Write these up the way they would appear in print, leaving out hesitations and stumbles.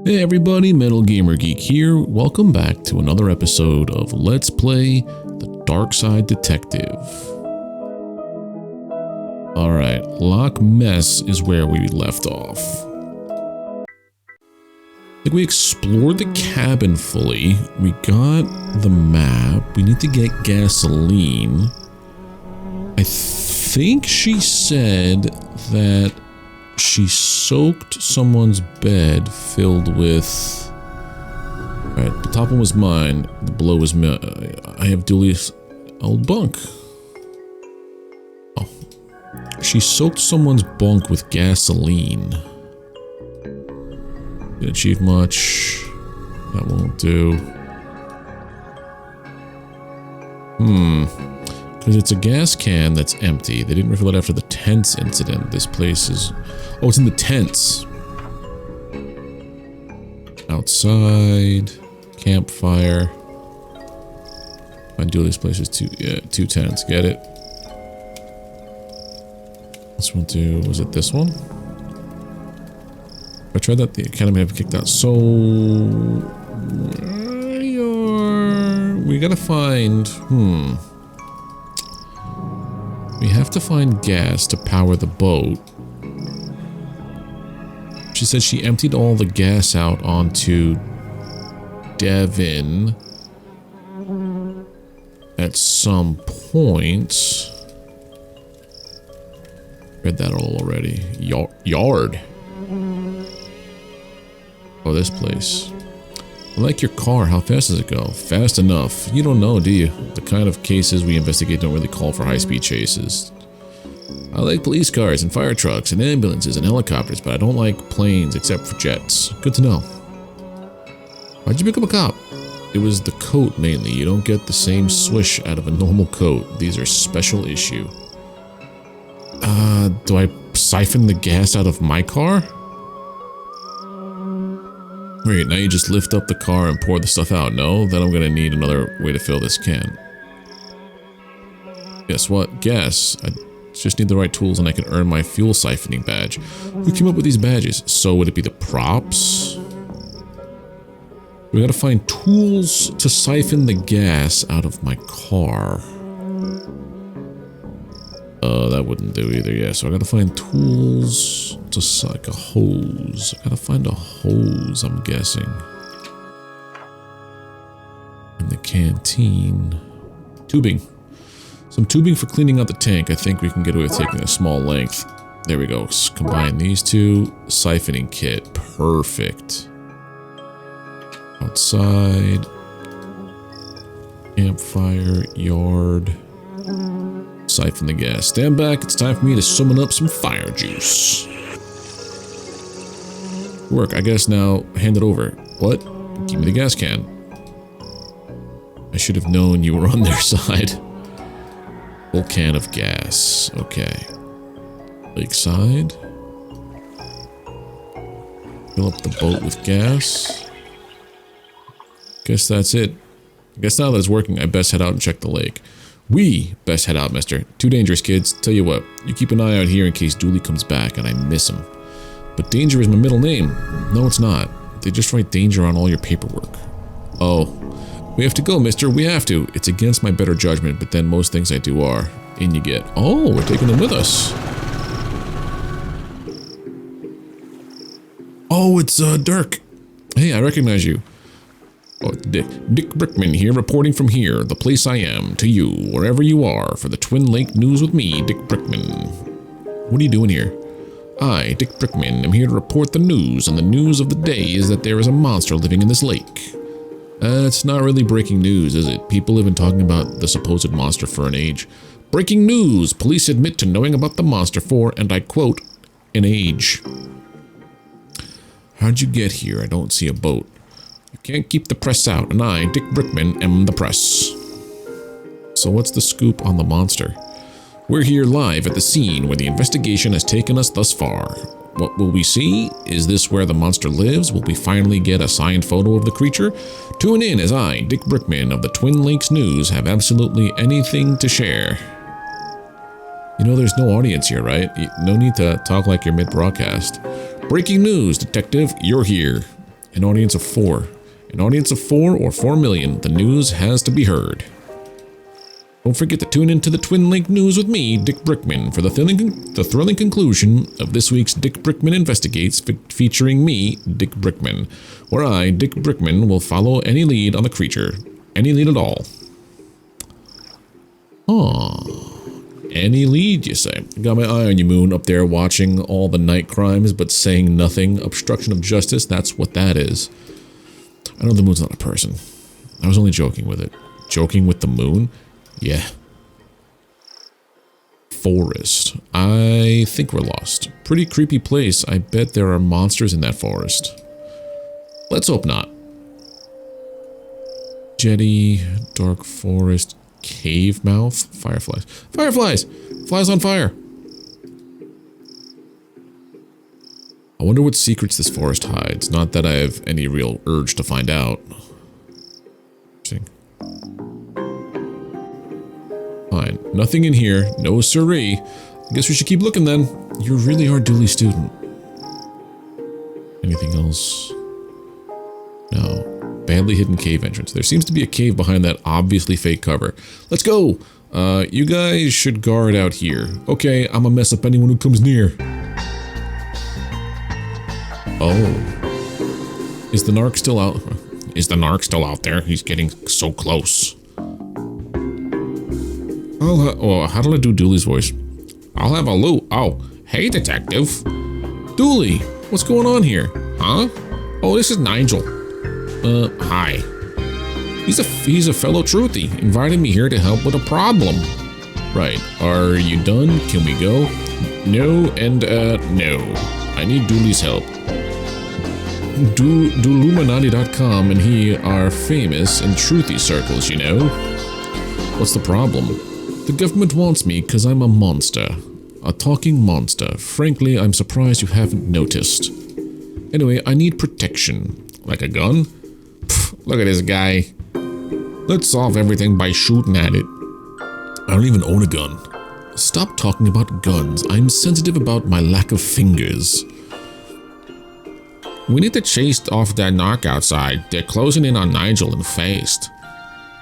Hey everybody, Metal Gamer Geek here. Welcome back to another episode of Let's Play the Darkside Detective. Alright, Loch Mess is where we left off. I think we explored the cabin fully. We got the map. We need to get gasoline. I think she said that she soaked someone's bed filled with... Alright, the top one was mine. The below was me. I have Dooley's old bunk. Oh. She soaked someone's bunk with gasoline. Didn't achieve much. That won't do. Because it's a gas can that's empty. They didn't refill it after the tents incident. This place is... Oh, it's in the tents. Outside. Campfire. Find Dooley's place is two tents. Get it? This one too. Was it this one? If I tried that, the academy have kicked out. So... We gotta find... We have to find gas to power the boat. She said she emptied all the gas out onto Devon at some point. Read that all already. Yard. Oh, this place. I like your car. How fast does it go? Fast enough. You don't know, do you? The kind of cases we investigate don't really call for high-speed chases. I like police cars and fire trucks and ambulances and helicopters, but I don't like planes except for jets. Good to know. Why'd you become a cop? It was the coat mainly. You don't get the same swish out of a normal coat. These are special issue. Do I siphon the gas out of my car? Wait, now you just lift up the car and pour the stuff out. No, then I'm gonna need another way to fill this can. Guess what? Gas. I just need the right tools and I can earn my fuel siphoning badge. Who came up with these badges? So would it be the props? We gotta find tools to siphon the gas out of my car. That wouldn't do either, yeah. So I gotta find tools to like a hose. I gotta find a hose, I'm guessing. In the canteen. Tubing. Some tubing for cleaning out the tank. I think we can get away with taking a small length. There we go. Combine these two. Siphoning kit. Perfect. Outside. Campfire. Yard. Siphon the gas. Stand back. It's time for me to summon up some fire juice. Work. I guess now hand it over. What? Give me the gas can. I should have known you were on their side. Full can of gas. Okay. Lakeside. Fill up the boat with gas. Guess that's it. I guess now that it's working, I best head out and check the lake. We best head out, mister. Too dangerous, kids. Tell you what, you keep an eye out here in case Dooley comes back and I miss him. But Danger is my middle name. No, it's not. They just write Danger on all your paperwork. Oh. We have to go, mister. We have to. It's against my better judgment, but then most things I do are. In you get. Oh, we're taking them with us. Oh, it's, Dirk. Hey, I recognize you. Oh, Dick Brickman here, reporting from here, the place I am, to you, wherever you are, for the Twin Lake News with me, Dick Brickman. What are you doing here? I, Dick Brickman, am here to report the news, and the news of the day is that there is a monster living in this lake. It's not really breaking news, is it? People have been talking about the supposed monster for an age. Breaking news! Police admit to knowing about the monster for, and I quote, an age. How'd you get here? I don't see a boat. You can't keep the press out, and I, Dick Brickman, am the press. So what's the scoop on the monster? We're here live at the scene where the investigation has taken us thus far. What will we see? Is this where the monster lives? Will we finally get a signed photo of the creature? Tune in as I, Dick Brickman of the Twin Lakes News, have absolutely anything to share. You know there's no audience here, right? No need to talk like you're mid-broadcast. Breaking news, detective, you're here. An audience of 4. An audience of 4 or 4 million. The news has to be heard. Don't forget to tune into the Twin Lake News with me, Dick Brickman, for the thrilling conclusion of this week's Dick Brickman Investigates, featuring me, Dick Brickman, where I, Dick Brickman, will follow any lead on the creature. Any lead at all. Any lead, you say? Got my eye on you, Moon, up there watching all the night crimes, but saying nothing. Obstruction of justice, that's what that is. I know the Moon's not a person. I was only joking with it. Joking with the Moon? Yeah. Forest. I think we're lost. Pretty creepy place. I bet there are monsters in that forest. Let's hope not. Jetty, dark forest, cave mouth, fireflies. Fireflies! Flies on fire! I wonder what secrets this forest hides. Not that I have any real urge to find out. Interesting. Fine. Nothing in here. No siree. I guess we should keep looking then. You really are Dooley's student. Anything else? No. Badly hidden cave entrance. There seems to be a cave behind that obviously fake cover. Let's go! You guys should guard out here. Okay, I'm gonna mess up anyone who comes near. Oh. Is the narc still out? Is the narc still out there? He's getting so close. How did I do Dooley's voice? I'll have a loot. Oh, hey, detective. Dooley, what's going on here? Huh? Oh, this is Nigel. Hi. He's a fellow truthy, invited me here to help with a problem. Right. Are you done? Can we go? No and, no. I need Dooley's help. Dooluminati.com and he are famous in truthy circles, you know? What's the problem? The government wants me because I'm a monster. A talking monster. Frankly, I'm surprised you haven't noticed. Anyway, I need protection. Like a gun? Pfft, look at this guy. Let's solve everything by shooting at it. I don't even own a gun. Stop talking about guns. I'm sensitive about my lack of fingers. We need to chase off that narc outside. They're closing in on Nigel and Feist.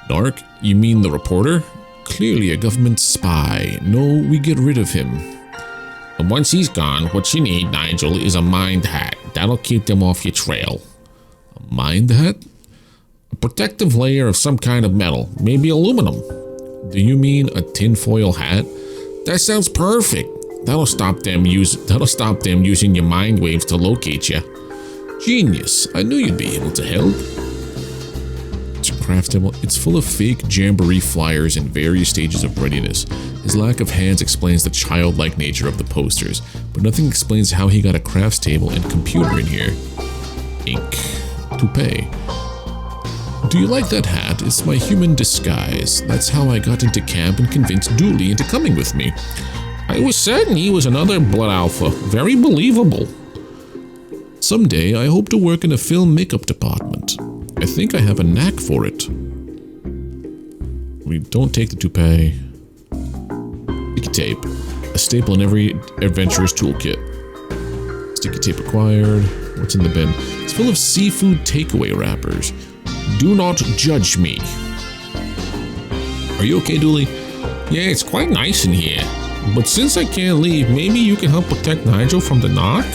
Narc? You mean the reporter? Clearly a government spy. No, we get rid of him. And once he's gone, what you need, Nigel, is a mind hat. That'll keep them off your trail. A mind hat? A protective layer of some kind of metal, maybe aluminum. Do you mean a tinfoil hat? That sounds perfect. That'll stop them using your mind waves to locate you. Genius. I knew you'd be able to help. It's a craft table. It's full of fake jamboree flyers in various stages of readiness. His lack of hands explains the childlike nature of the posters, but nothing explains how he got a crafts table and computer in here. Ink. Toupee. Do you like that hat? It's my human disguise. That's how I got into camp and convinced Dooley into coming with me. I was certain he was another blood alpha. Very believable. Someday, I hope to work in a film makeup department. I think I have a knack for it. We don't take the toupee. Sticky tape. A staple in every adventurer's toolkit. Sticky tape required. What's in the bin? It's full of seafood takeaway wrappers. Do not judge me. Are you okay, Dooley? Yeah, it's quite nice in here. But since I can't leave, maybe you can help protect Nigel from the narc?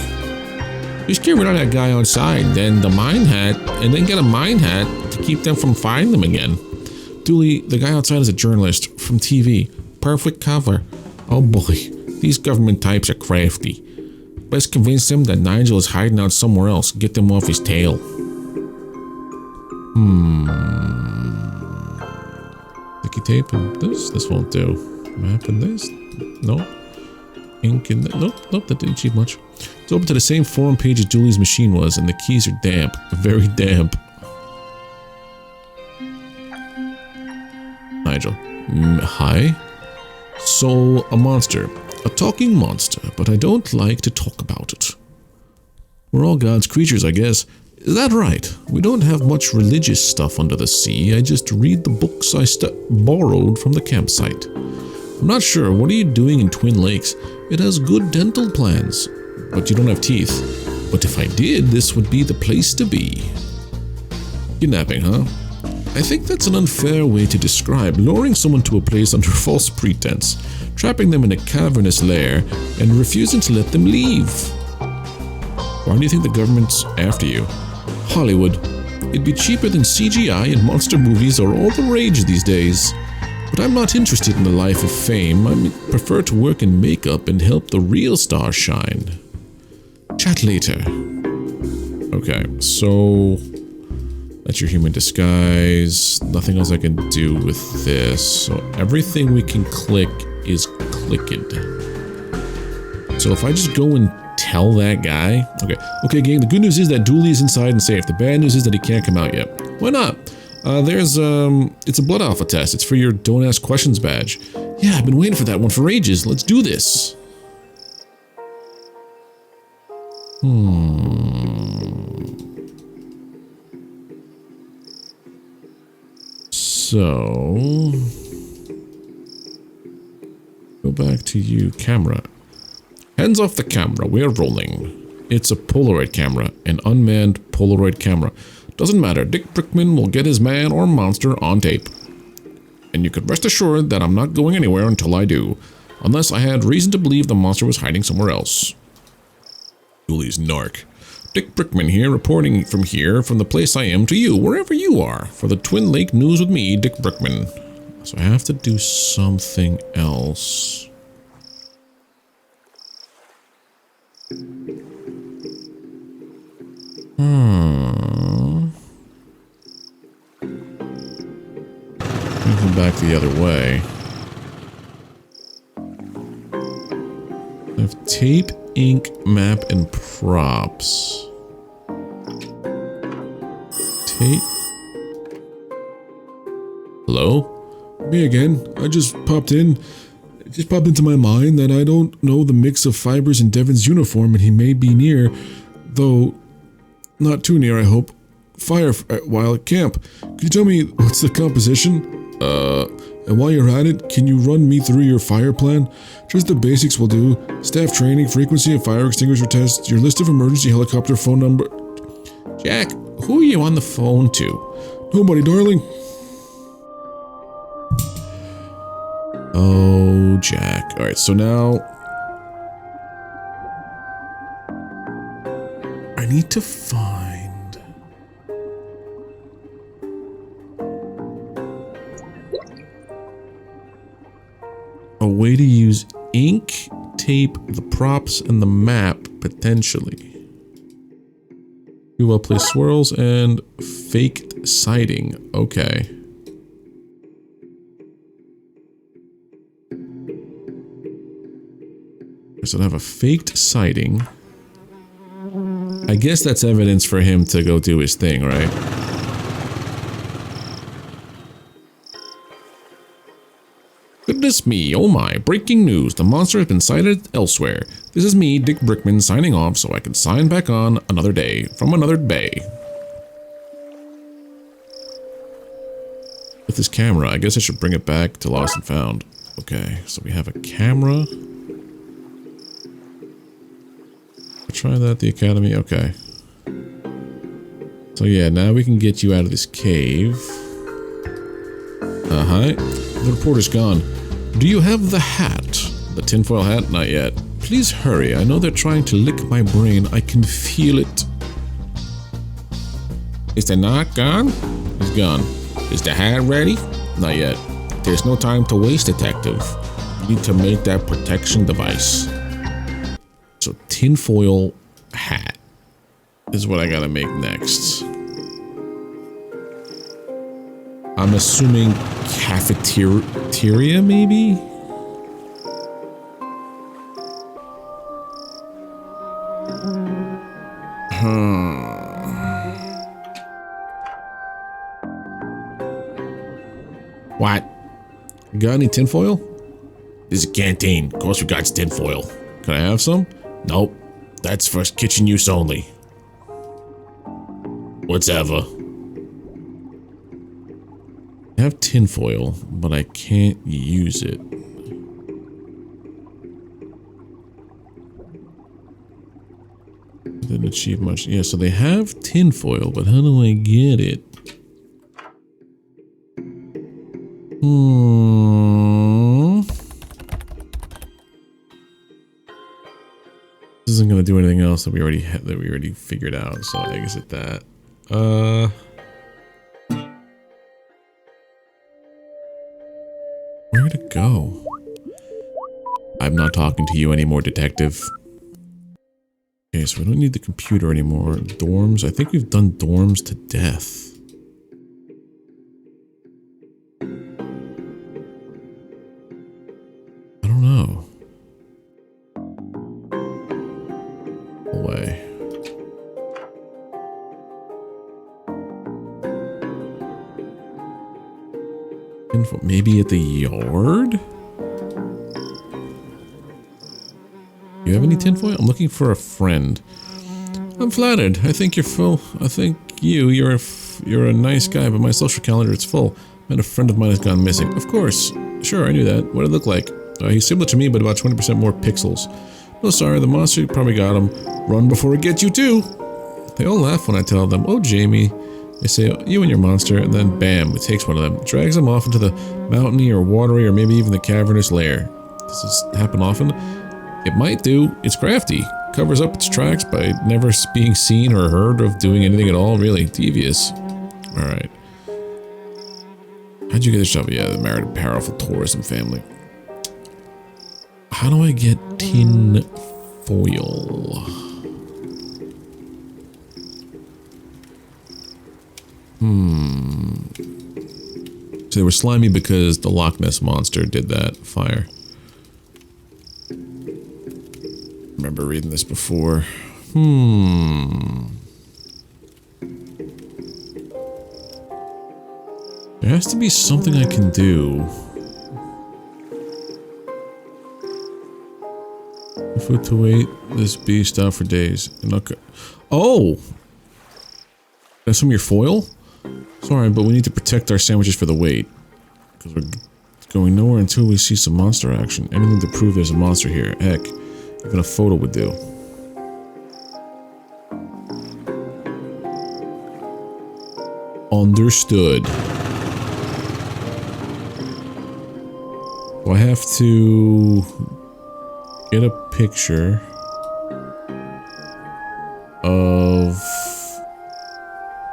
Just get rid of that guy outside, then the mind hat, and then get a mind hat to keep them from finding them again. Dooley, the guy outside is a journalist from TV. Perfect cover. Oh boy, these government types are crafty. Let's convince them that Nigel is hiding out somewhere else. Get them off his tail. Sticky tape and this won't do. Map and this? No. Ink and nope, that didn't achieve much. It's open to the same forum page as Dooley's machine was, and the keys are damp. Very damp. Nigel. Hi? So, a monster. A talking monster, but I don't like to talk about it. We're all God's creatures, I guess. Is that right? We don't have much religious stuff under the sea. I just read the books I borrowed from the campsite. I'm not sure. What are you doing in Twin Lakes? It has good dental plans. But you don't have teeth. But if I did, this would be the place to be. Kidnapping, huh? I think that's an unfair way to describe luring someone to a place under false pretense, trapping them in a cavernous lair, and refusing to let them leave. Why do you think the government's after you? Hollywood. It'd be cheaper than CGI, and monster movies are all the rage these days. But I'm not interested in the life of fame. I prefer to work in makeup and help the real stars shine. Chat later. Okay, so that's your human disguise. Nothing else I can do with this. So everything we can click is clicked. So if I just go and tell that guy, okay, gang. The good news is that Dooley is inside and safe. The bad news is that he can't come out yet. Why not? It's a blood alpha test. It's for your Don't Ask Questions badge. Yeah, I've been waiting for that one for ages. Let's do this. So, go back to you, camera. Hands off the camera, we're rolling. It's a Polaroid camera, an unmanned Polaroid camera. Doesn't matter, Dick Brickman will get his man or monster on tape. And you could rest assured that I'm not going anywhere until I do, unless I had reason to believe the monster was hiding somewhere else. Dooley's narc. Dick Brickman here, reporting from the place I am to you, wherever you are, for the Twin Lake News with me, Dick Brickman. So I have to do something else. Come back the other way. I have tape, ink, map, and props. Tape. Hello? Me again. I just popped in. It just popped into my mind that I don't know the mix of fibers in Devin's uniform, and he may be near, though not too near, I hope. Fire while at camp. Could you tell me what's the composition? And while you're at it, can you run me through your fire plan? Just the basics will do. Staff training, frequency of fire extinguisher tests, your list of emergency helicopter phone number. Jack, who are you on the phone to? Nobody, darling. Oh, Jack. Alright, so now I need to find a way to use ink, tape, the props, and the map, potentially. You will play swirls and faked sighting. Okay. So I have a faked sighting. I guess that's evidence for him to go do his thing, right? Goodness me, oh my, breaking news, the monster has been sighted elsewhere. This is me, Dick Brickman, signing off so I can sign back on another day, from another bay. With this camera, I guess I should bring it back to Lost and Found. Okay, so we have a camera. Try that at the academy, okay. So yeah, now we can get you out of this cave. Hi. The reporter's gone. Do you have the hat? The tinfoil hat? Not yet. Please hurry. I know they're trying to lick my brain. I can feel it. Is the knot gone? It's gone. Is the hat ready? Not yet. There's no time to waste, detective. You need to make that protection device. So tinfoil hat is what I gotta make next. I'm assuming cafeteria, maybe? What? Got any tinfoil? This is a canteen. Of course we got tinfoil. Can I have some? Nope. That's for kitchen use only. Whatever. I have tinfoil, but I can't use it. didn't achieve much. Yeah, so they have tinfoil, but how do I get it? This isn't gonna do anything else that we already figured out, so I exit that. Where to go? I'm not talking to you anymore, detective. Okay, so we don't need the computer anymore. Dorms. I think we've done dorms to death. I don't know. Away. Maybe at the yard? You have any tinfoil? I'm looking for a friend. I'm flattered. I think you're full. I think you're a nice guy, but my social calendar is full. And a friend of mine has gone missing. Of course. Sure, I knew that. What did it look like? He's similar to me, but about 20% more pixels. No, sorry, the monster probably got him. Run before it gets you too. They all laugh when I tell them, oh, Jamie. They say, you and your monster, and then bam, it takes one of them. Drags them off into the mountainy or watery or maybe even the cavernous lair. Does this happen often? It might do. It's crafty. Covers up its tracks by never being seen or heard of doing anything at all. Really devious. Alright. How'd you get this job? Yeah, they married a powerful tourism family. How do I get tin foil? So they were slimy because the Loch Ness monster did that fire. Remember reading this before. There has to be something I can do. Food to wait this beast out for days. And okay. Oh! That's from your foil? Sorry, but we need to protect our sandwiches for the wait. Because we're going nowhere until we see some monster action. Anything to prove there's a monster here. Heck, even a photo would do. Understood. So I have to get a picture of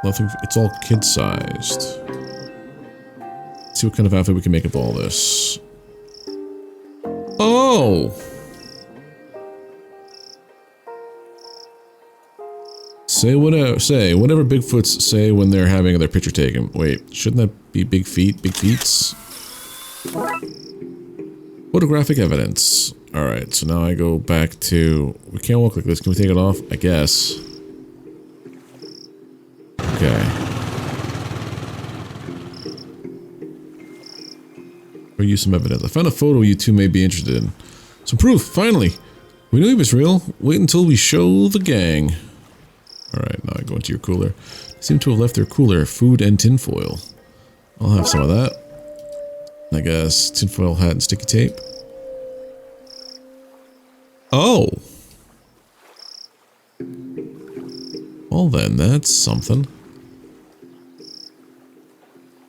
nothing. It's all kid-sized. See what kind of outfit we can make of all this. Oh! Say whatever Bigfoots say when they're having their picture taken. Wait, shouldn't that be big feet? Big feets? Photographic evidence. Alright, so now I go back to... We can't walk like this. Can we take it off? I guess. Okay. Or use some evidence. I found a photo you two may be interested in. Some proof, finally! We knew he was real. Wait until we show the gang. Alright, now I go into your cooler. They seem to have left their cooler, food and tinfoil. I'll have some of that. I guess tinfoil hat and sticky tape. Oh! Well then, that's something.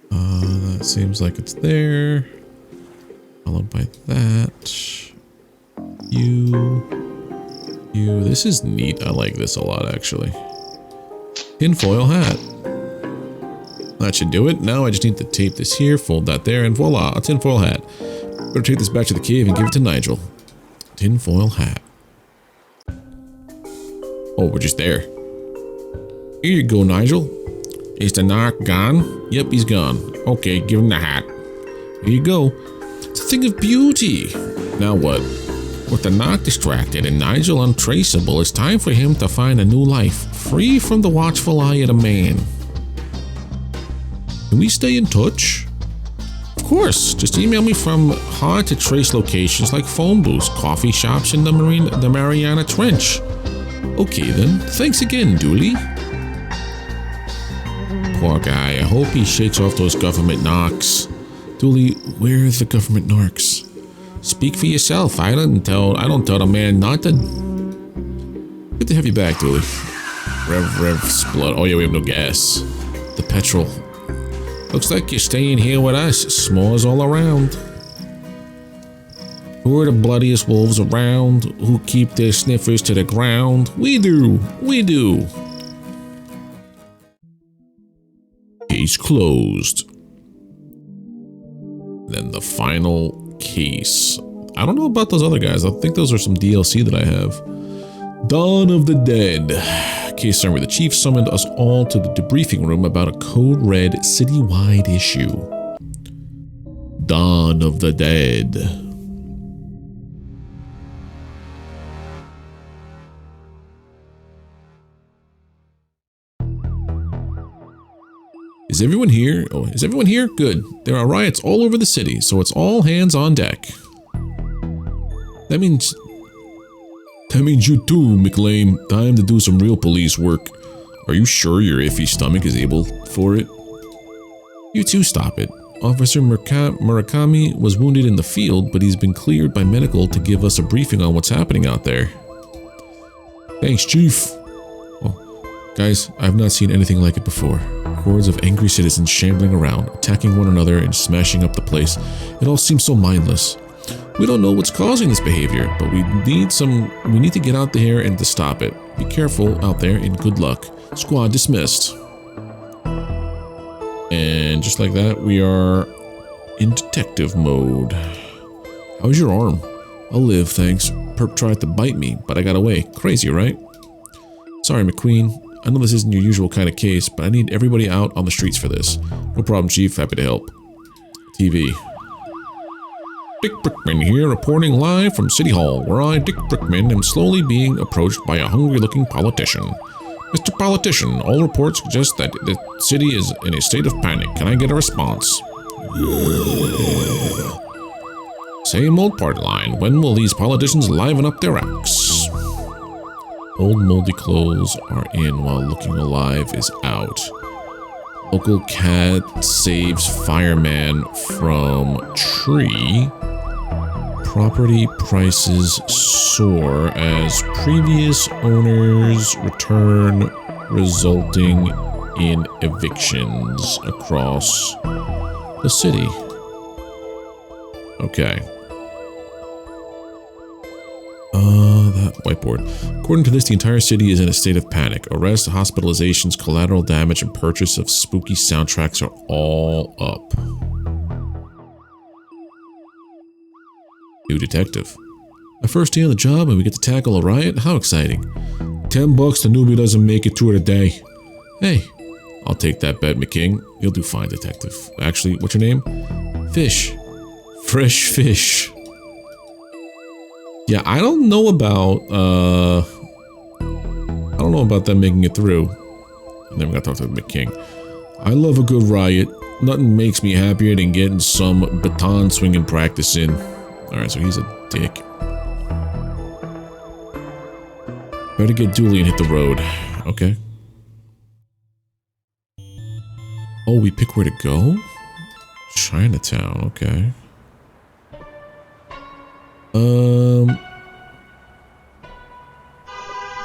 That seems like it's there. Followed by that. You. This is neat. I like this a lot, actually. Tinfoil hat. That should do it. Now I just need to tape this here, fold that there, and voila, a tinfoil hat. Better take this back to the cave and give it to Nigel. Tinfoil hat. Oh, we're just there. Here you go, Nigel. Is the narc gone? Yep, he's gone. Okay, give him the hat. Here you go. It's a thing of beauty. Now what? With the narc distracted and Nigel untraceable, it's time for him to find a new life, free from the watchful eye of the man. Can we stay in touch? Of course, just email me from hard to trace locations like phone booths, coffee shops, and the Mariana Trench. Okay then, thanks again, Dooley. Poor guy, I hope he shakes off those government narcs. Dooley, where are the government narcs? Speak for yourself. I don't tell the man nothing. Good to have you back, Dooley. Rev splut. Oh yeah, we have no gas. The petrol. Looks like you're staying here with us. S'mores all around. Who are the bloodiest wolves around? Who keep their sniffers to the ground? We do. We do. Case closed. Then the final case. I don't know about those other guys. I think those are some DLC that I have. Dawn of the Dead. Case summary. The chief summoned us all to the debriefing room about a code red citywide issue. Dawn of the Dead. Is everyone here? Oh, is everyone here? Good. There are riots all over the city, so it's all hands on deck. That means you too, McLean. Time to do some real police work. Are you sure your iffy stomach is able for it? You two stop it. Officer Murakami was wounded in the field, but he's been cleared by medical to give us a briefing on what's happening out there. Thanks, Chief. Oh, guys, I've not seen anything like it before. Hordes of angry citizens shambling around, attacking one another and smashing up the place. It all seems so mindless. We don't know what's causing this behavior, but we need to get out there and to stop it. Be careful out there and good luck. Squad dismissed. And just like that, we are in detective mode. How's your arm? I'll live, thanks. Perp tried to bite me, but I got away. Crazy, right? Sorry, McQueen. I know this isn't your usual kind of case, but I need everybody out on the streets for this. No problem, Chief. Happy to help. TV. Dick Brickman here, reporting live from City Hall, where I, Dick Brickman, am slowly being approached by a hungry-looking politician. Mr. Politician, all reports suggest that the city is in a state of panic. Can I get a response? Yeah. Same old party line. When will these politicians liven up their acts? Old moldy clothes are in while looking alive is out. Local cat saves fireman from tree. Property prices soar as previous owners return, resulting in evictions across the city. Okay. That whiteboard. According to this, the entire city is in a state of panic. Arrests, hospitalizations, collateral damage, and purchase of spooky soundtracks are all up. New detective. My first day on the job and we get to tackle a riot? How exciting. $10 the newbie doesn't make it through the day. Hey, I'll take that bet, McKing. You'll do fine, detective. Actually, what's your name? Fish. Fresh fish. Yeah, I don't know about them making it through. And then we gotta talk to McKing. I love a good riot. Nothing makes me happier than getting some baton swinging practice in. Alright, so he's a dick. Better get Dooley and hit the road. Okay. Oh, we pick where to go? Chinatown, okay.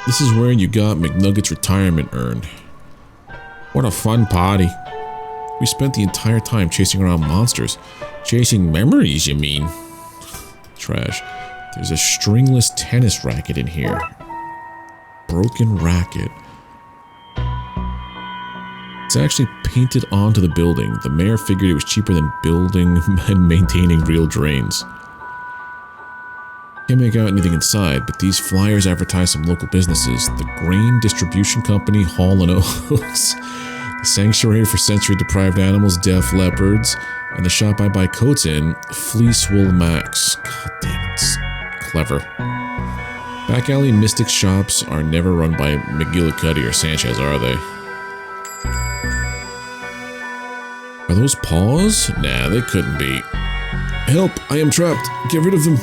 This is where you got McNugget's retirement earned. What a fun party. We spent the entire time chasing around monsters. Chasing memories, you mean? Trash. There's a stringless tennis racket in here. Broken racket. It's actually painted onto the building. The mayor figured it was cheaper than building and maintaining real drains. Can't make out anything inside, but these flyers advertise some local businesses. The Grain Distribution Company, Hall & Oaks, the Sanctuary for Sensory-Deprived Animals, Deaf Leopards, and the shop I buy coats in, Fleece Wool Max. God damn it. Clever. Back alley Mystic shops are never run by McGillicuddy or Sanchez, are they? Are those paws? Nah, they couldn't be. Help! I am trapped! Get rid of them!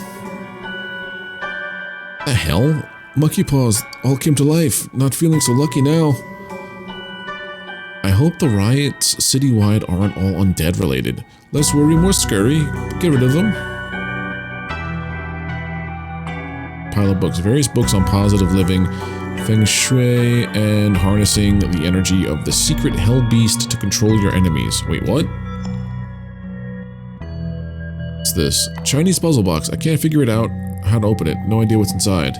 The hell? Monkey paws all came to life. Not feeling so lucky now. I hope the riots citywide aren't all undead related. Less worry, more scurry. Get rid of them. Pile of books. Various books on positive living, Feng Shui and harnessing the energy of the secret hell beast to control your enemies. Wait, what? What's this? Chinese puzzle box. I can't figure it out. How to open it. No idea what's inside.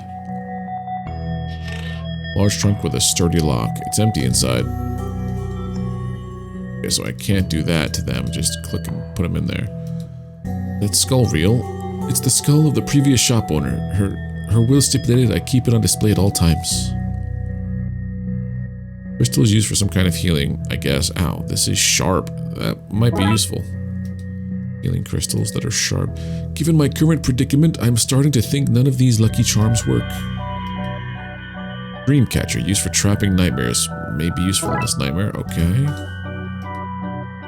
Large trunk with a sturdy lock. It's empty inside. Okay, so I can't do that to them. Just click and put them in there. That skull real? It's the skull of the previous shop owner. Her will stipulated I keep it on display at all times. Crystal is used for some kind of healing, I guess. Ow, this is sharp. That might be useful. Healing crystals that are sharp. Given my current predicament, I'm starting to think none of these lucky charms work. Dreamcatcher, used for trapping nightmares. May be useful in this nightmare. Okay.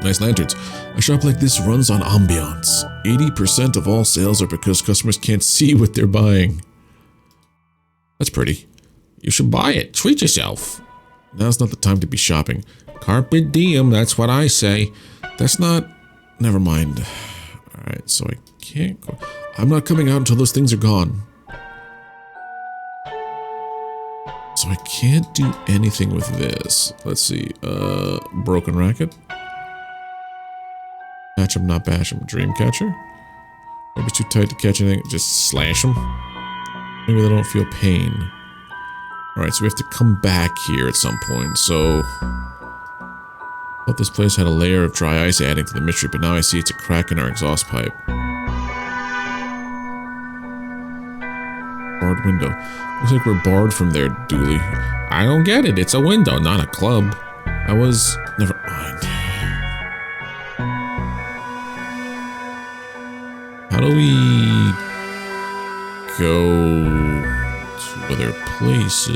Nice lanterns. A shop like this runs on ambiance. 80% of all sales are because customers can't see what they're buying. That's pretty. You should buy it. Treat yourself. Now's not the time to be shopping. Carpe diem, that's what I say. That's not... Never mind. Alright, so I can't go... I'm not coming out until those things are gone. So I can't do anything with this. Let's see. Broken racket. Catch 'em, not bash 'em. Dreamcatcher. Maybe it's too tight to catch anything. Just slash them. Maybe they don't feel pain. Alright, so we have to come back here at some point. So... I thought this place had a layer of dry ice adding to the mystery, but now I see it's a crack in our exhaust pipe. Barred window. Looks like we're barred from there, Dooley. I don't get it. It's a window, not a club. I was... Never mind. How do we... go... to other places?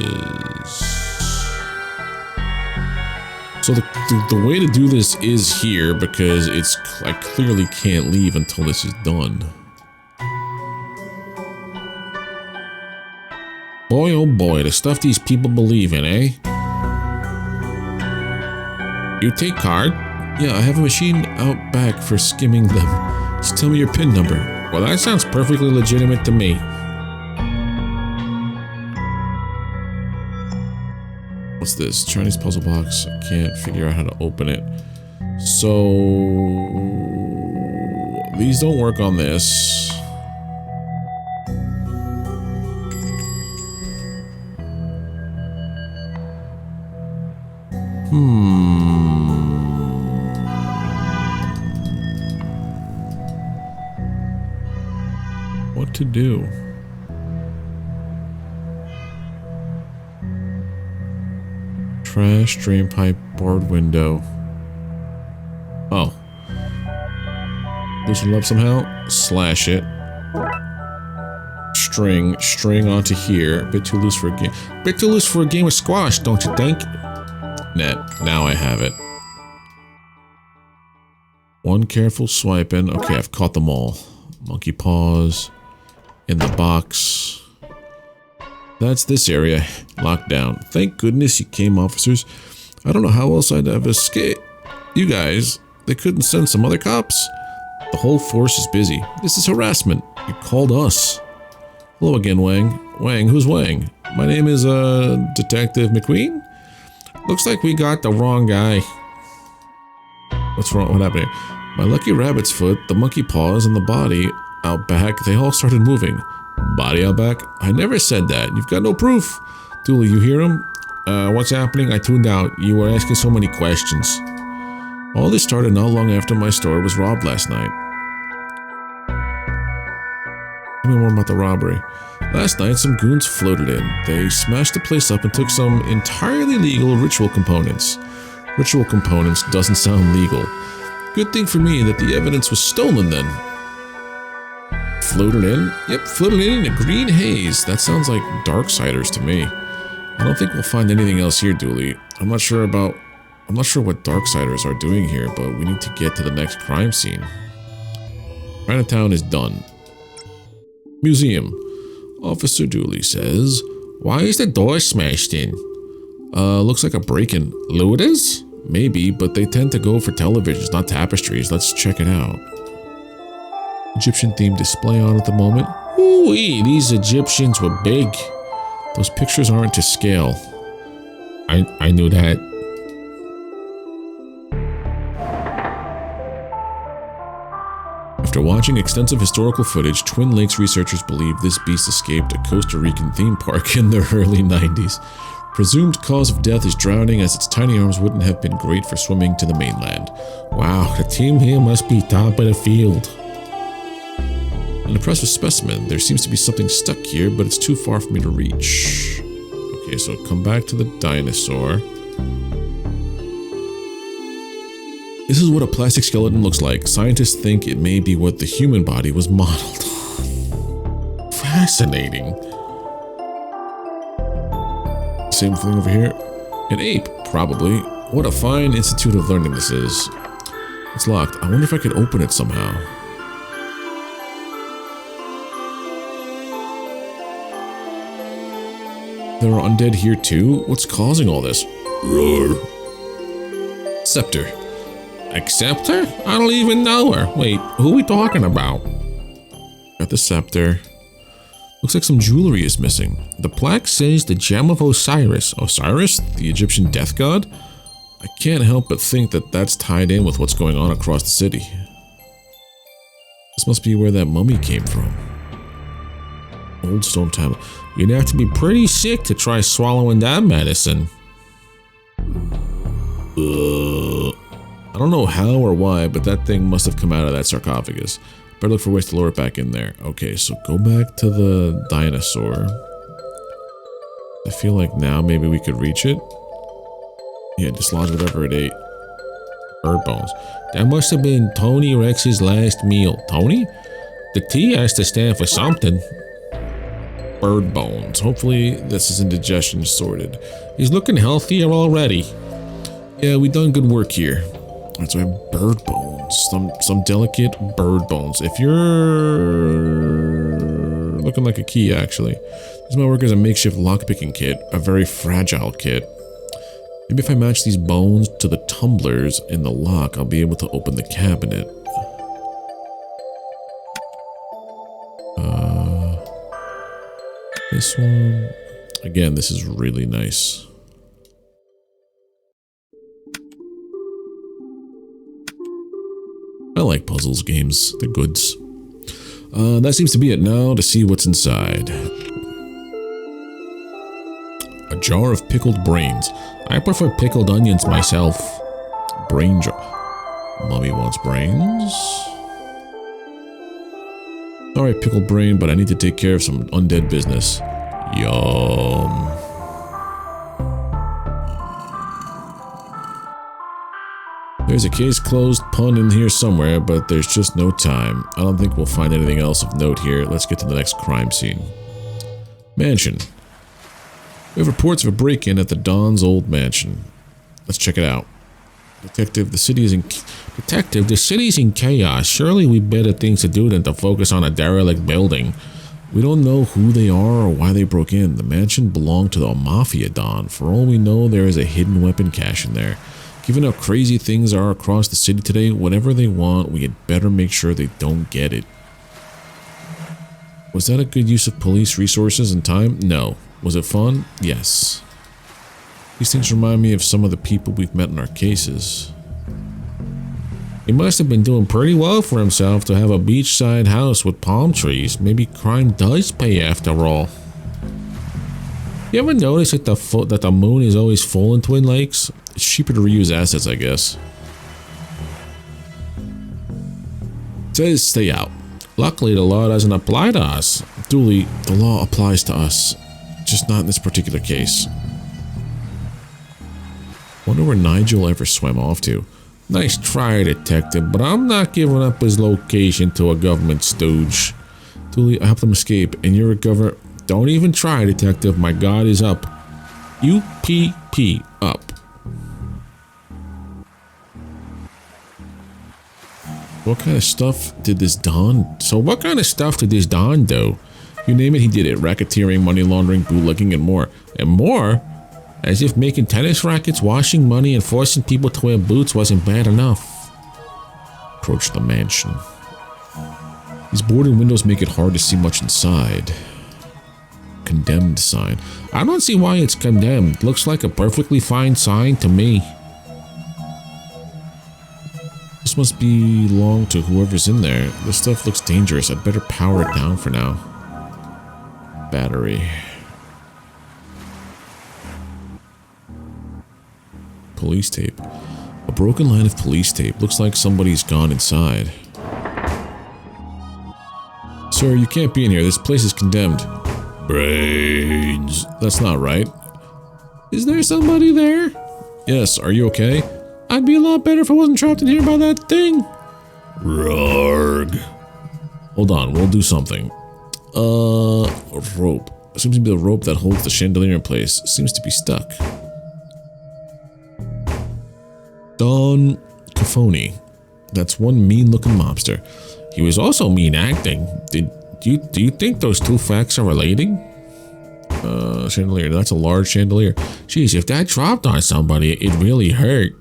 So the way to do this is here, because it's... I clearly can't leave until this is done. Boy, oh boy, the stuff these people believe in, eh? You take card? Yeah, I have a machine out back for skimming them. Just tell me your PIN number. Well, that sounds perfectly legitimate to me. What's this? Chinese puzzle box. I can't figure out how to open it. So... these don't work on this. What to do? Trash, drain pipe, barred window. Oh. Loosen it up somehow? Slash it. String onto here. Bit too loose for a game. Bit too loose for a game of squash, don't you think? Net. Now I have it. One careful swipe in. Okay, I've caught them all. Monkey paws. In the box. That's this area. Locked down. Thank goodness you came, officers. I don't know how else I'd have escaped. You guys, they couldn't send some other cops? The whole force is busy. This is harassment. You called us. Hello again, Wang. Wang, who's Wang? My name is, Detective McQueen? Looks like we got the wrong guy. What's wrong? What happened here? My lucky rabbit's foot, the monkey paws, and the body out back, they all started moving. Body out back? I never said that. You've got no proof. Dooley, you hear him? What's happening? I tuned out. You were asking so many questions. All this started not long after my store was robbed last night. Tell me more about the robbery. Last night, some goons floated in. They smashed the place up and took some entirely legal ritual components. Ritual components doesn't sound legal. Good thing for me that the evidence was stolen then. Floated in? Yep, floated in a green haze. That sounds like Darksiders to me. I don't think we'll find anything else here, Dooley. I'm not sure what Darksiders are doing here, but we need to get to the next crime scene. Chinatown is done. Museum. Officer Dooley says, why is the door smashed in? Looks like a break-in. Loiters? Maybe, but they tend to go for televisions, not tapestries. Let's check it out. Egyptian themed display on at the moment. Ooh-wee, these Egyptians were big. Those pictures aren't to scale. I knew that. After watching extensive historical footage, Twin Lakes researchers believe this beast escaped a Costa Rican theme park in the early 90s. Presumed cause of death is drowning, as its tiny arms wouldn't have been great for swimming to the mainland. Wow, the team here must be top of the field. An impressive specimen. There seems to be something stuck here, but it's too far for me to reach. Okay, so come back to the dinosaur. This is what a plastic skeleton looks like. Scientists think it may be what the human body was modeled on. Fascinating. Same thing over here. An ape, probably. What a fine institute of learning this is. It's locked. I wonder if I could open it somehow. There are undead here too? What's causing all this? Roar. Scepter. A scepter? I don't even know her. Wait, who are we talking about? Got the scepter. Looks like some jewelry is missing. The plaque says the gem of Osiris. Osiris? The Egyptian death god? I can't help but think that that's tied in with what's going on across the city. This must be where that mummy came from. Old stone tablet. You'd have to be pretty sick to try swallowing that medicine. I don't know how or why, but that thing must have come out of that sarcophagus. Better look for ways to lower it back in there. Okay, so go back to the dinosaur. I feel like now maybe we could reach it. Yeah, dislodge whatever it ate. Bird bones. That must have been Tony Rex's last meal. Tony? The T has to stand for something. Bird bones. Hopefully this is indigestion sorted. He's looking healthier already. Yeah, we done good work here. Alright, so I have bird bones. Some delicate bird bones. If you're looking like a key, actually. This might work as a makeshift lockpicking kit. A very fragile kit. Maybe if I match these bones to the tumblers in the lock, I'll be able to open the cabinet. This one. Again, this is really nice. I like puzzles games. They're goods. That seems to be it now. To see what's inside. A jar of pickled brains. I prefer pickled onions myself. Brain jar. Mummy wants brains. Alright, pickled brain, but I need to take care of some undead business. Yum. There's a case closed pun in here somewhere, but there's just no time. I don't think we'll find anything else of note here. Let's get to the next crime scene. Mansion. We have reports of a break-in at the Don's old mansion. Let's check it out. Detective, the city's in chaos. Surely we better things to do than to focus on a derelict building. We don't know who they are or why they broke in. The mansion belonged to the Mafia Don. For all we know, there is a hidden weapon cache in there. Given how crazy things are across the city today, whatever they want, we had better make sure they don't get it. Was that a good use of police resources and time? No. Was it fun? Yes. These things remind me of some of the people we've met in our cases. He must have been doing pretty well for himself to have a beachside house with palm trees. Maybe crime does pay after all. You ever notice that the moon is always full in Twin Lakes? It's cheaper to reuse assets, I guess. It says stay out. Luckily, the law doesn't apply to us. Duly, the law applies to us. Just not in this particular case. Wonder where Nigel ever swam off to. Nice try, detective, but I'm not giving up his location to a government stooge. Dooley, I helped him escape, and you're a government. Don't even try, detective. My guard is up. UPP up. What kind of stuff did this Don? So what kind of stuff did this Don do? You name it, he did it. Racketeering, money laundering, bootlegging, and more. And more? As if making tennis rackets, washing money, and forcing people to wear boots wasn't bad enough. Approach the mansion. These boarded windows make it hard to see much inside. condemned sign. I don't see why it's condemned. Looks like a perfectly fine sign to me. This must belong to whoever's in there. This stuff looks dangerous. I'd better power it down for now. Battery. Police tape. A broken line of police tape. Looks like somebody's gone inside. Sir, you can't be in here. This place is condemned. Brains. That's not right. Is there somebody there? Yes, are you okay? I'd be a lot better if I wasn't trapped in here by that thing. Rarg. Hold on, we'll do something. A rope. It seems to be the rope that holds the chandelier in place. Seems to be stuck. Don Cafoni. That's one mean-looking mobster. He was also mean acting. Do you think those two facts are relating? Chandelier. That's a large chandelier. Jeez, if that dropped on somebody, it really hurt.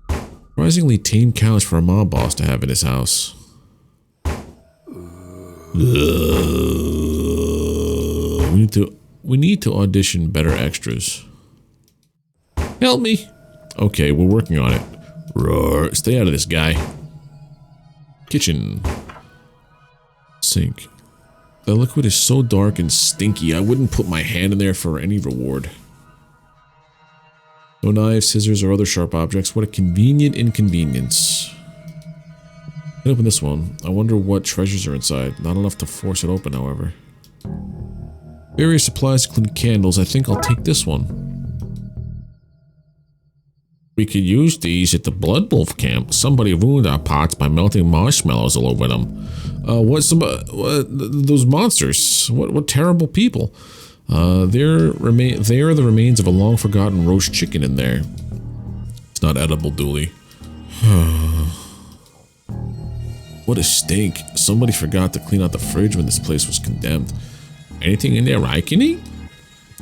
Surprisingly tame couch for a mob boss to have in his house. We need to audition better extras. Help me. Okay, we're working on it. Roar. Stay out of this, guy. Kitchen. Sink. The liquid is so dark and stinky, I wouldn't put my hand in there for any reward. No knives, scissors, or other sharp objects. What a convenient inconvenience. Can open this one. I wonder what treasures are inside. Not enough to force it open, however. Various supplies, including candles. I think I'll take this one. We could use these at the Blood Wolf camp. Somebody ruined our pots by melting marshmallows all over them. Those monsters? What terrible people? They are the remains of a long-forgotten roast chicken in there. It's not edible, Dooley. What a stink. Somebody forgot to clean out the fridge when this place was condemned. Anything in there I can eat?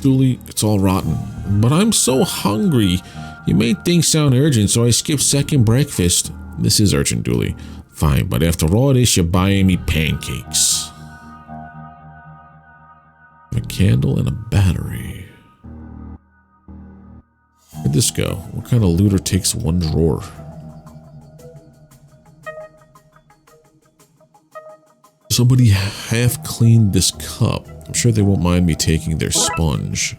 Dooley, it's all rotten. But I'm so hungry. You made things sound urgent, so I skipped second breakfast. This is urgent, Dooley. Fine, but after all this, you're buying me pancakes. A candle and a battery. Where'd this go? What kind of looter takes one drawer? Somebody half cleaned this cup. I'm sure they won't mind me taking their sponge.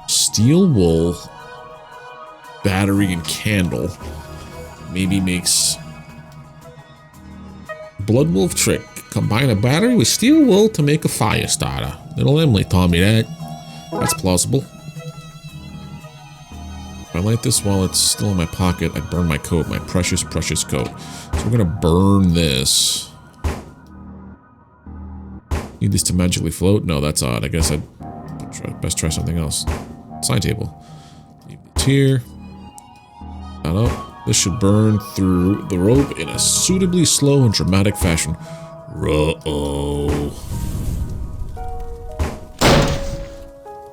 Steel wool, battery, and candle. Maybe makes Blood Wolf trick. Combine a battery with steel wool to make a fire starter. Little Emily taught me that. That's plausible. If I light this while it's still in my pocket, I burn my coat, my precious, precious coat. So we're gonna burn this. Need this to magically float? No, that's odd. I guess I'd best try something else. Sign table. Leave it here. I don't know. This should burn through the rope in a suitably slow and dramatic fashion. Uh-oh.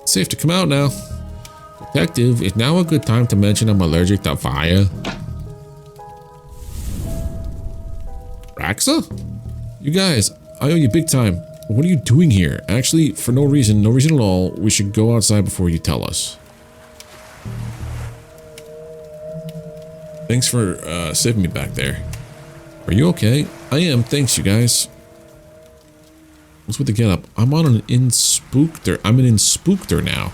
Safe to come out now. Detective, is now a good time to mention I'm allergic to fire? Raxa? You guys, I owe you big time. What are you doing here? Actually, for no reason at all, we should go outside before you tell us. Thanks for saving me back there. Are you okay? I am, thanks you guys. What's with the get up? I'm on an in-spookter. I'm an in-spookter now.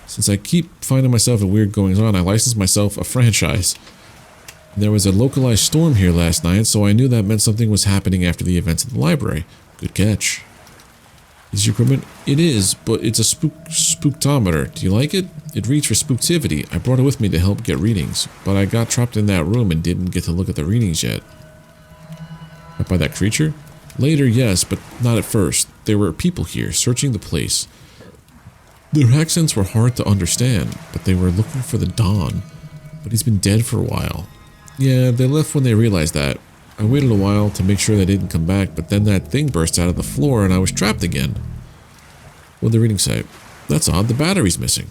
Since I keep finding myself in weird goings on, I licensed myself a franchise. There was a localized storm here last night, so I knew that meant something was happening after the events at the library. Good catch. Is your equipment? It is, but it's a spooktometer. Do you like it? It reads for spooktivity. I brought it with me to help get readings, but I got trapped in that room and didn't get to look at the readings yet. Up by that creature? Later, yes, but not at first. There were people here, searching the place. Their accents were hard to understand, but they were looking for the Don. But he's been dead for a while. Yeah, they left when they realized that. I waited a while to make sure they didn't come back, but then that thing burst out of the floor and I was trapped again. What'd the reading say? That's odd, the battery's missing.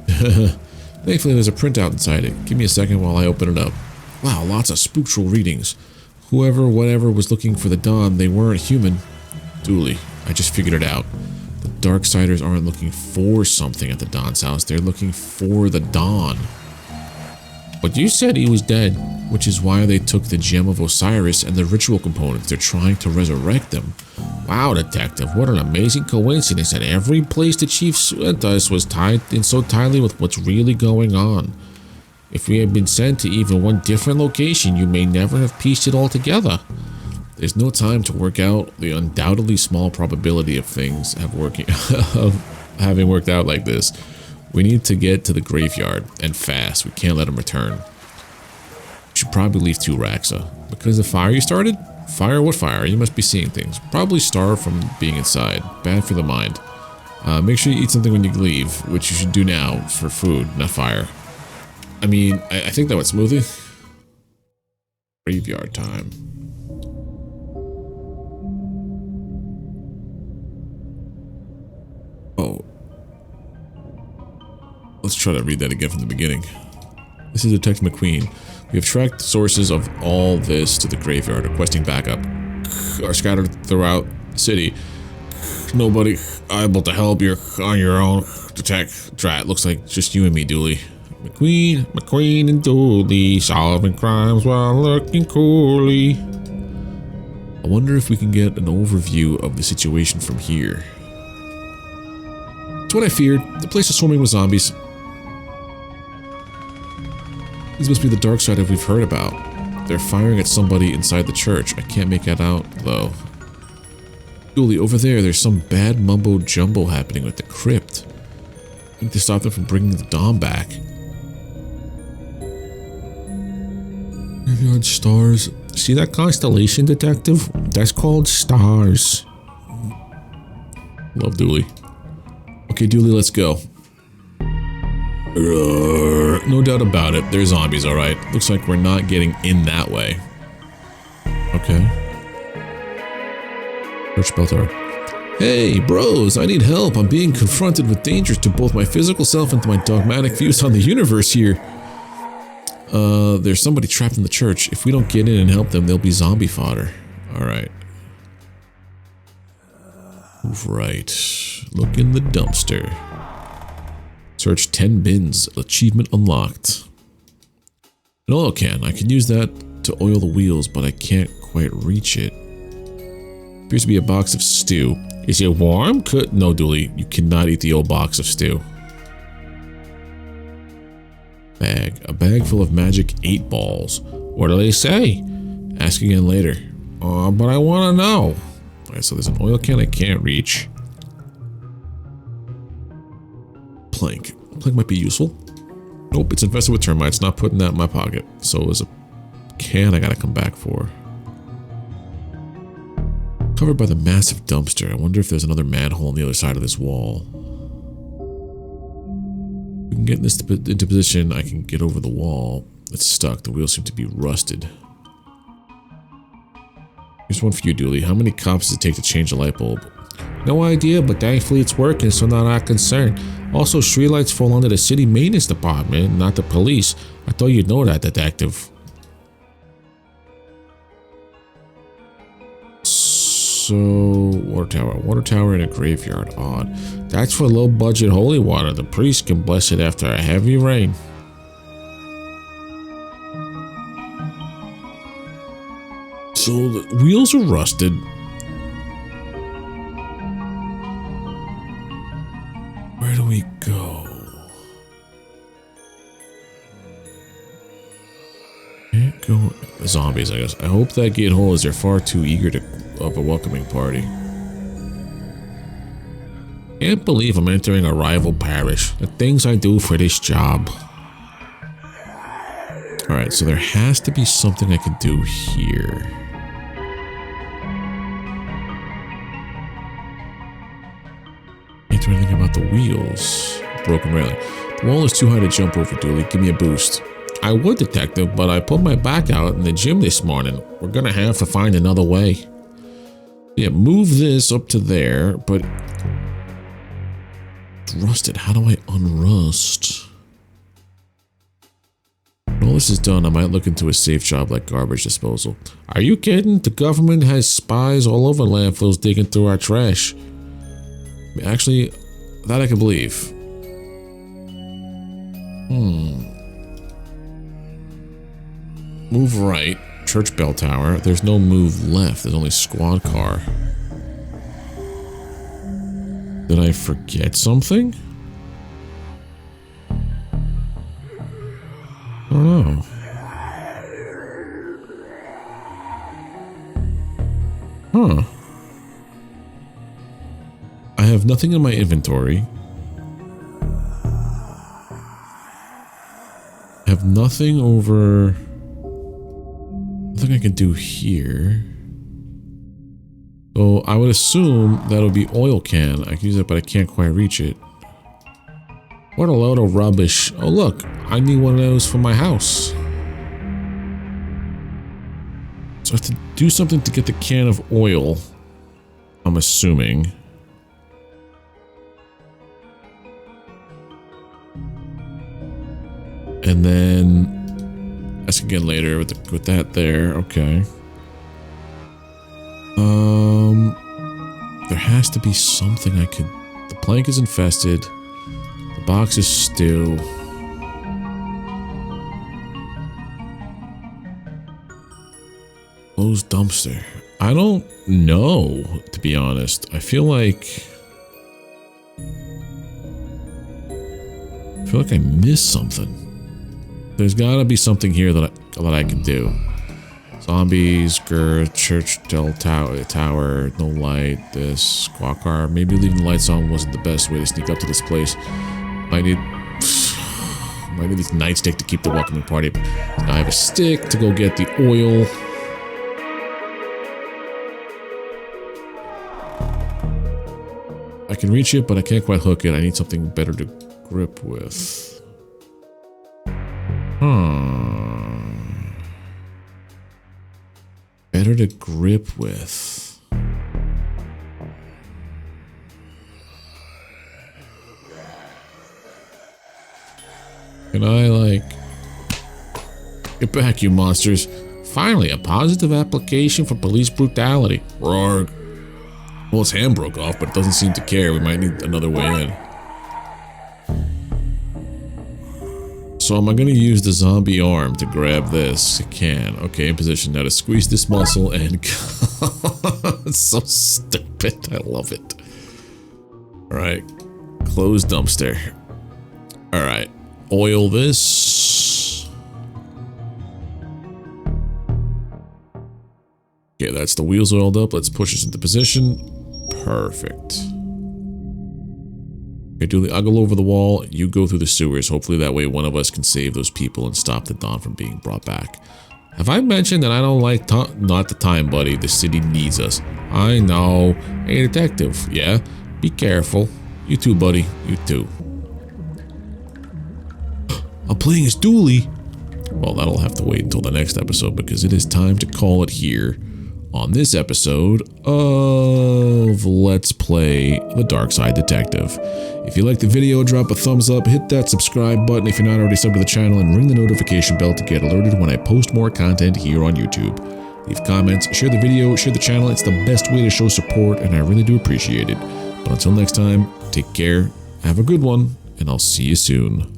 Thankfully there's a printout inside it. Give me a second while I open it up. Wow, lots of spooktral readings. Whoever, whatever was looking for the Don, they weren't human. Dooley, I just figured it out. The Darksiders aren't looking for something at the Don's house. They're looking for the Don. But you said he was dead, which is why they took the Gem of Osiris and the ritual components. They're trying to resurrect them. Wow, Detective, what an amazing coincidence that every place the Chief sent us was tied in so tightly with what's really going on. If we had been sent to even one different location, you may never have pieced it all together. There's no time to work out the undoubtedly small probability of things having worked out like this. We need to get to the graveyard, and fast. We can't let him return. We should probably leave too, Raxa. Because the fire you started? Fire? What fire? You must be seeing things. Probably starve from being inside. Bad for the mind. Make sure you eat something when you leave, which you should do now for food, not fire. I mean, I think that went smoothly. Graveyard time. Oh. Let's try to read that again from the beginning. This is Detective McQueen. We have tracked the sources of all this to the graveyard, requesting backup. Are scattered throughout the city. Nobody able to help you on your own. Drat, looks like just you and me, Dooley. McQueen and Dooley, solving crimes while looking coolly. I wonder if we can get an overview of the situation from here. It's what I feared. The place is swarming with zombies. These must be the Darkside we've heard about. They're firing at somebody inside the church. I can't make that out, though. Dooley, over there's some bad mumbo-jumbo happening with the crypt. I need to stop them from bringing the Dom back. Graveyard stars. See that constellation, Detective? That's called stars. Love Dooley. Okay, Dooley, let's go. No doubt about it. They're zombies, alright. Looks like we're not getting in that way. Okay. Search bell tower. Hey, bros, I need help. I'm being confronted with dangers to both my physical self and to my dogmatic views on the universe here. There's somebody trapped in the church. If we don't get in and help them, they'll be zombie fodder. Alright. Move right. Look in the dumpster. Search 10 bins. Achievement unlocked. An oil can. I can use that to oil the wheels, but I can't quite reach it. Appears to be a box of stew. Is it warm? No, Dooley. You cannot eat the old box of stew. Bag. A bag full of magic 8 balls. What do they say? Ask again later. But I want to know. Alright, so there's an oil can I can't reach. Plank. Plank might be useful. Nope, it's infested with termites. Not putting that in my pocket. So there's a can I gotta come back for. Covered by the massive dumpster. I wonder if there's another manhole on the other side of this wall. We can get this into position. I can get over the wall. It's stuck. The wheels seem to be rusted. Here's one for you, Dooley. How many cops does it take to change a light bulb? No idea, but thankfully it's working, so not our concern. Also, streetlights fall under the city maintenance department, not the police. I thought you'd know that, Detective. So, water tower in a graveyard. Odd. That's for low-budget holy water. The priest can bless it after a heavy rain. So the wheels are rusted. Where do we go? Can't go. Zombies, I guess. I hope that gate hole is they're far too eager of a welcoming party. Can't believe I'm entering a rival parish. The things I do for this job. Alright, so there has to be something I can do here. Can't do anything about the wheels. Broken railing. The wall is too high to jump over, Dooley. Give me a boost. I would, Detective, but I put my back out in the gym this morning. We're gonna have to find another way. Yeah, move this up to there, but... It's rusted. How do I unrust? When all this is done, I might look into a safe job like garbage disposal. Are you kidding? The government has spies all over landfills digging through our trash. Actually, that I can believe. Move right. Church bell tower. There's no move left. There's only squad car. Did I forget something? I don't know. Huh. I have nothing in my inventory. I have nothing over... Nothing I can do here. So I would assume that'll be oil can. I can use it, but I can't quite reach it. What a load of rubbish. Oh look, I need one of those for my house. So I have to do something to get the can of oil, I'm assuming. And then ask again later with that there. Okay. There has to be something I could... The plank is infested. The box is still... Closed dumpster. I don't know, to be honest. I feel like I missed something. There's gotta be something here that I can do. Zombies, church bell tower, no light, this squawk car. Maybe leaving the lights on wasn't the best way to sneak up to this place. Might need this nightstick to keep the welcoming party. Now I have a stick to go get the oil. I can reach it, but I can't quite hook it. I need something better to grip with. Better to grip with. Can I, like... Get back, you monsters. Finally, a positive application for police brutality. Roar. Well, his hand broke off, but it doesn't seem to care. We might need another way in. So am I going to use the zombie arm to grab this? I can. Okay, in position. Now to squeeze this muscle and... It's so stupid. I love it. Alright. Close dumpster. Alright. Oil this. Okay, that's the wheels oiled up. Let's push this into position. Perfect. Okay, Dooley, I'll go over the wall. You go through the sewers. Hopefully that way one of us can save those people and stop the Dawn from being brought back. Have I mentioned that I don't like not the time, buddy? The city needs us. I know. Hey, detective. Yeah? Be careful. You too, buddy. You too. I'm playing as Dooley. Well, that'll have to wait until the next episode because it is time to call it here. On this episode of Let's Play the Darkside Detective. If you liked the video, drop a thumbs up, hit that subscribe button if you're not already subbed to the channel, and ring the notification bell to get alerted when I post more content here on YouTube. Leave comments, share the video, share the channel. It's the best way to show support, and I really do appreciate it. But until next time, take care, have a good one, and I'll see you soon.